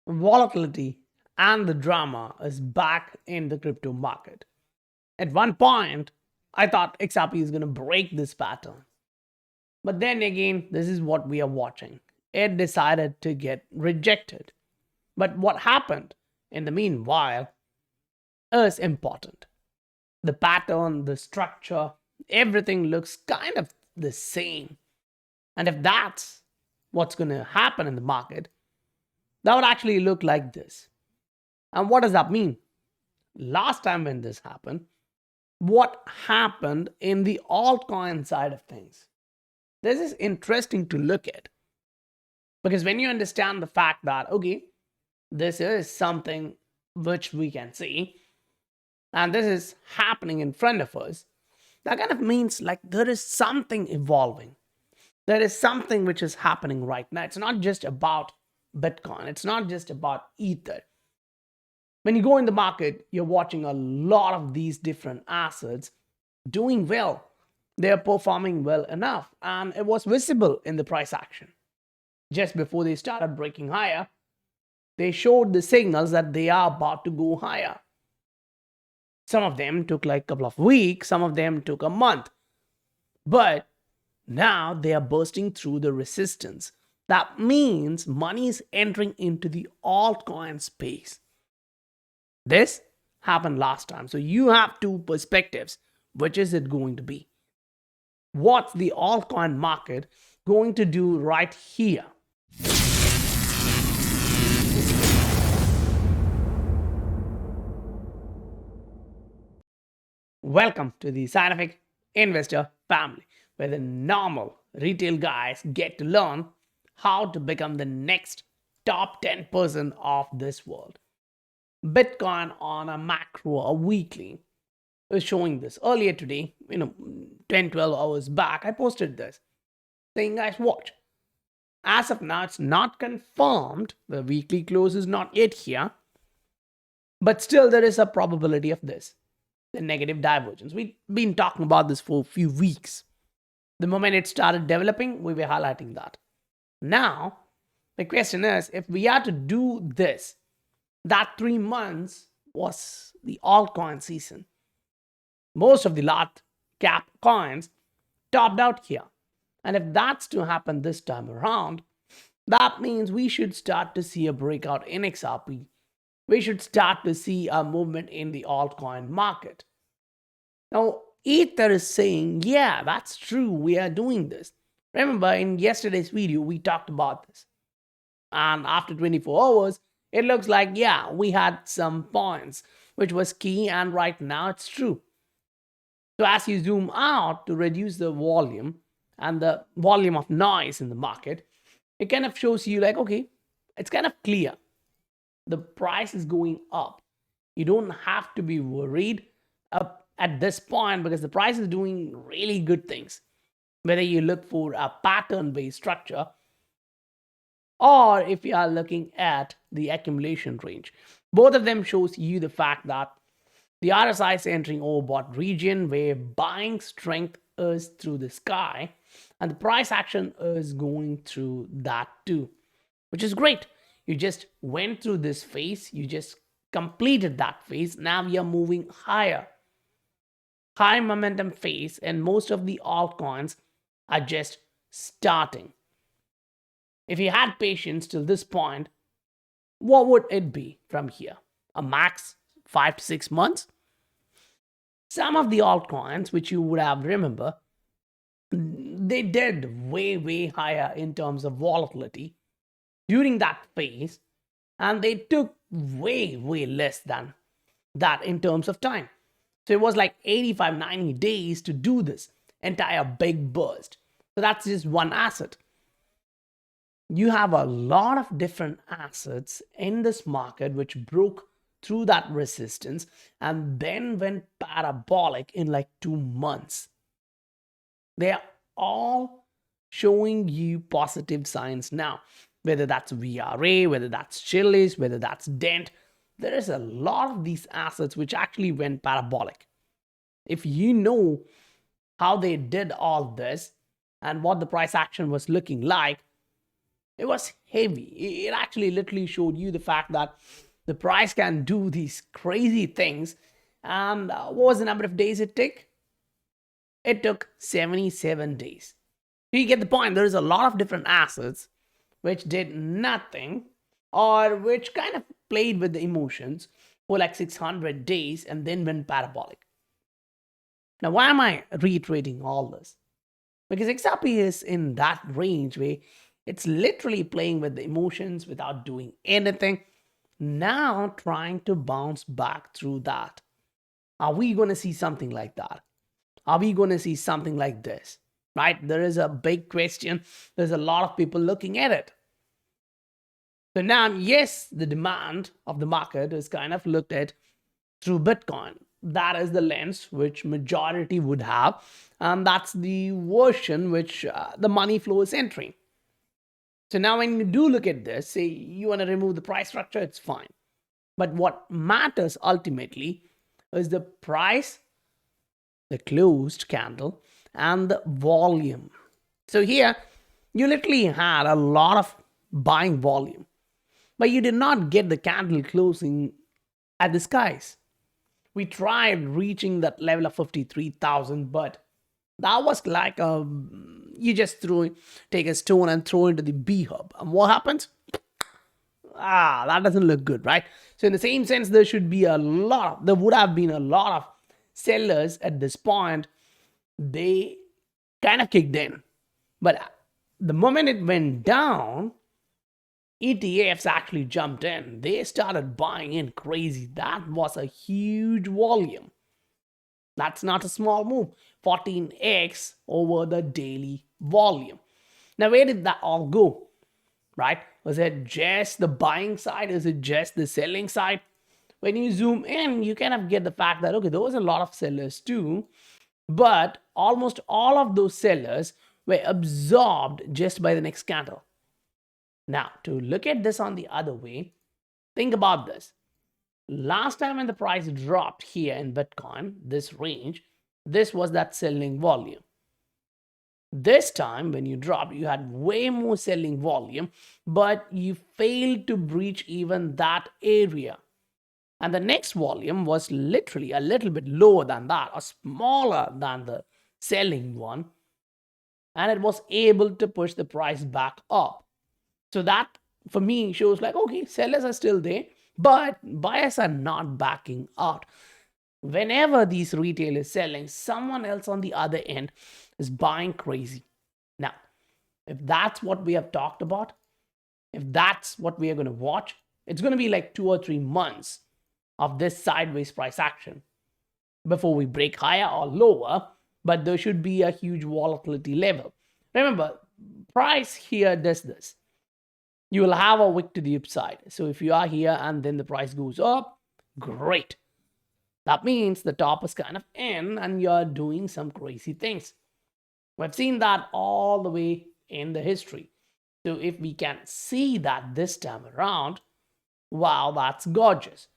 Volatility and the drama is back in the crypto market. At one point, I thought XRP is going to break this pattern. But then again, this is what we are watching. It decided to get rejected. But what happened in the meanwhile is important. The pattern, the structure, everything looks kind of the same. And if that's what's going to happen in the market, that would actually look like this. And what does that mean? Last time when this happened, what happened in the altcoin side of things? This is interesting to look at because when you understand the fact that, okay, this is something which we can see and this is happening in front of us, that kind of means like there is something evolving. There is something which is happening right now. It's not just about Bitcoin, it's not just about Ether. When you go in the market, you're watching a lot of these different assets doing well. They're performing well enough, and it was visible in the price action. Just before they started breaking higher, they showed the signals that they are about to go higher. Some of them took like a couple of weeks, some of them took a month. But now they are bursting through the resistance. That means money is entering into the altcoin space. This happened last time. So you have two perspectives. Which is it going to be? What's the altcoin market going to do right here? Welcome to the Scientific Investor family, where the normal retail guys get to learn how to become the next top 10% of this world. Bitcoin on a macro, a weekly, is showing this. Earlier today, 10, 12 hours back, I posted this saying, guys, watch. As of now, it's not confirmed. The weekly close is not yet here. But still, there is a probability of this, the negative divergence. We've been talking about this for a few weeks. The moment it started developing, we were highlighting that. Now, the question is, if we are to do this, that 3 months was the altcoin season. Most of the large cap coins topped out here. And if that's to happen this time around, that means we should start to see a breakout in XRP. We should start to see a movement in the altcoin market. Now, Ether is saying, yeah, that's true. We are doing this. Remember, in yesterday's video, we talked about this. And after 24 hours, it looks like, yeah, we had some points, which was key. And right now, it's true. So as you zoom out to reduce the volume and the volume of noise in the market, it kind of shows you like, okay, it's kind of clear. The price is going up. You don't have to be worried at this point because the price is doing really good things. Whether you look for a pattern-based structure or if you are looking at the accumulation range, both of them shows you the fact that the RSI is entering overbought region where buying strength is through the sky and the price action is going through that too, which is great. You just went through this phase, you just completed that phase. Now we are moving higher. High momentum phase, and most of the altcoins are just starting. If you had patience till this point, what would it be from here? A max 5 to 6 months? Some of the altcoins, which you would have remember, they did way higher in terms of volatility during that phase, and they took way less than that in terms of time. So it was like 85, 90 days to do this entire big burst. So that's just one asset. You have a lot of different assets in this market which broke through that resistance and then went parabolic in like 2 months. They are all showing you positive signs now, whether that's VRA, whether that's Chili's, whether that's Dent. There is a lot of these assets which actually went parabolic. If you know how they did all this and what the price action was looking like, It was heavy. It actually literally showed you the fact that the price can do these crazy things. And what was the number of days it took? It took 77 days. So you get the point. There is a lot of different assets which did nothing or which kind of played with the emotions for like 600 days and then went parabolic. Now, why am I reiterating all this? Because XRP is in that range where it's literally playing with the emotions without doing anything. Now trying to bounce back through that. Are we going to see something like that? Are we going to see something like this? Right? There is a big question. There's a lot of people looking at it. So now, yes, the demand of the market is kind of looked at through Bitcoin. That is the lens which majority would have. And that's the version which the money flow is entering. So now when you do look at this, say you want to remove the price structure, it's fine. But what matters ultimately is the price, the closed candle, and the volume. So here, you literally had a lot of buying volume, but you did not get the candle closing at the skies. We tried reaching that level of 53,000, but that was like you just take a stone and throw into the B hub. And what happens? That doesn't look good, right? So in the same sense, there would have been a lot of sellers at this point. They kind of kicked in. But the moment it went down, ETFs actually jumped in. They started buying in crazy. That was a huge volume. That's not a small move. 14x over the daily volume. Now, where did that all go? Right? Was it just the buying side? Is it just the selling side? When you zoom in, you kind of get the fact that, okay, there was a lot of sellers too, but almost all of those sellers were absorbed just by the next candle. Now, to look at this on the other way, think about this. Last time when the price dropped here in Bitcoin, this range, this was that selling volume. This time when you dropped, you had way more selling volume, but you failed to breach even that area. And the next volume was literally a little bit lower than that, or smaller than the selling one. And it was able to push the price back up. So that, for me, shows like, okay, sellers are still there, but buyers are not backing out. Whenever these retail is selling, someone else on the other end is buying crazy. Now, if that's what we have talked about, if that's what we are going to watch, it's going to be like 2 or 3 months of this sideways price action before we break higher or lower, but there should be a huge volatility level. Remember, price here does this. You will have a wick to the upside. So if you are here and then the price goes up, great. That means the top is kind of in and you're doing some crazy things. We've seen that all the way in the history. So if we can see that this time around, wow, that's gorgeous.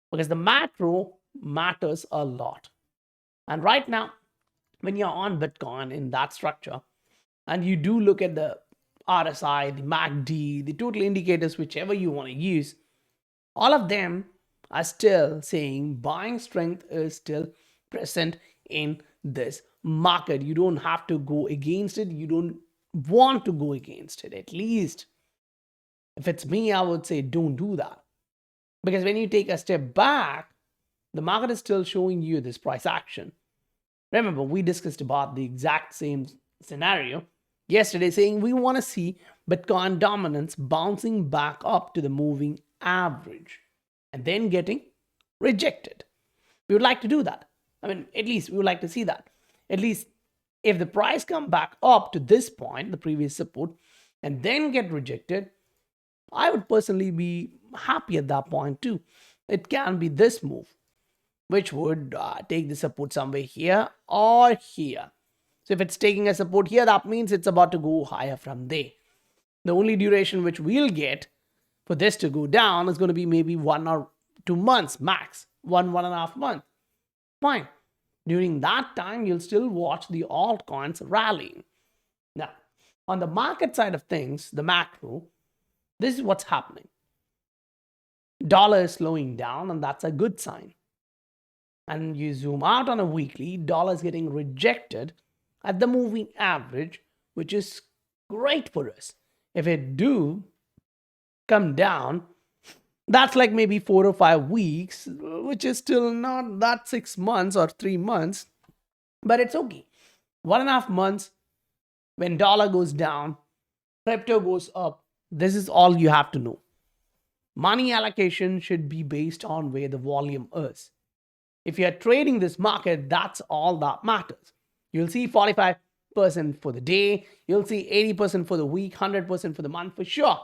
Because the macro matters a lot. And right now, when you're on Bitcoin in that structure, and you do look at the RSI, the MACD, the total indicators, whichever you want to use, all of them are still saying buying strength is still present in this market. You don't have to go against it. You don't want to go against it. At least, if it's me, I would say don't do that. Because when you take a step back, the market is still showing you this price action. Remember, we discussed about the exact same scenario yesterday, saying we want to see Bitcoin dominance bouncing back up to the moving average and then getting rejected. We would like to do that. I mean, at least we would like to see that. At least if the price come back up to this point, the previous support, and then get rejected, I would personally be happy at that point too. It can be this move, which would take the support somewhere here or here. So if it's taking a support here, that means it's about to go higher from there. The only duration which we'll get for this to go down is going to be maybe 1 or 2 months max, 1.5 months. Fine. During that time, you'll still watch the altcoins rallying. Now, On the market side of things, the macro, this is what's happening. Dollar is slowing down, and that's a good sign. And you zoom out on a weekly, dollar is getting rejected at the moving average, which is great for us. If it do come down, that's like maybe 4 or 5 weeks, which is still not that 6 months or 3 months, but it's okay. 1.5 months, when dollar goes down, crypto goes up. This is all you have to know. Money allocation should be based on where the volume is. If you're trading this market, that's all that matters. You'll see 45% for the day, you'll see 80% for the week, 100% for the month for sure.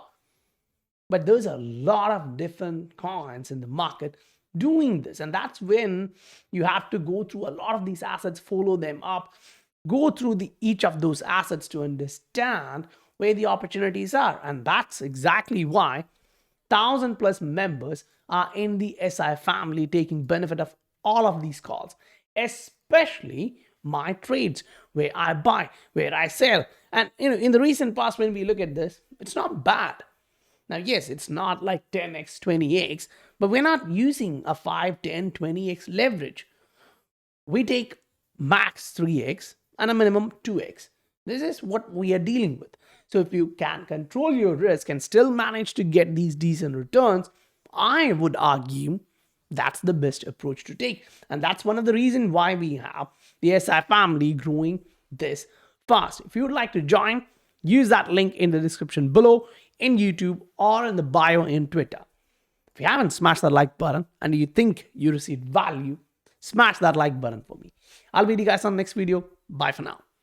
But there's a lot of different coins in the market doing this. And that's when you have to go through a lot of these assets, follow them up, go through each of those assets to understand where the opportunities are. And that's exactly why 1,000+ members are in the SI family, taking benefit of all of these calls, especially my trades, where I buy, where I sell. And in the recent past, when we look at this, it's not bad. Now, yes, it's not like 10x, 20x, but we're not using a 5, 10, 20x leverage. We take max 3x and a minimum 2x. This is what we are dealing with. So if you can control your risk and still manage to get these decent returns, I would argue that's the best approach to take. And that's one of the reasons why we have the SI family growing this fast. If you would like to join, use that link in the description below in YouTube or in the bio in Twitter. If you haven't smashed that like button and you think you received value, smash that like button for me. I'll meet you guys on the next video. Bye for now.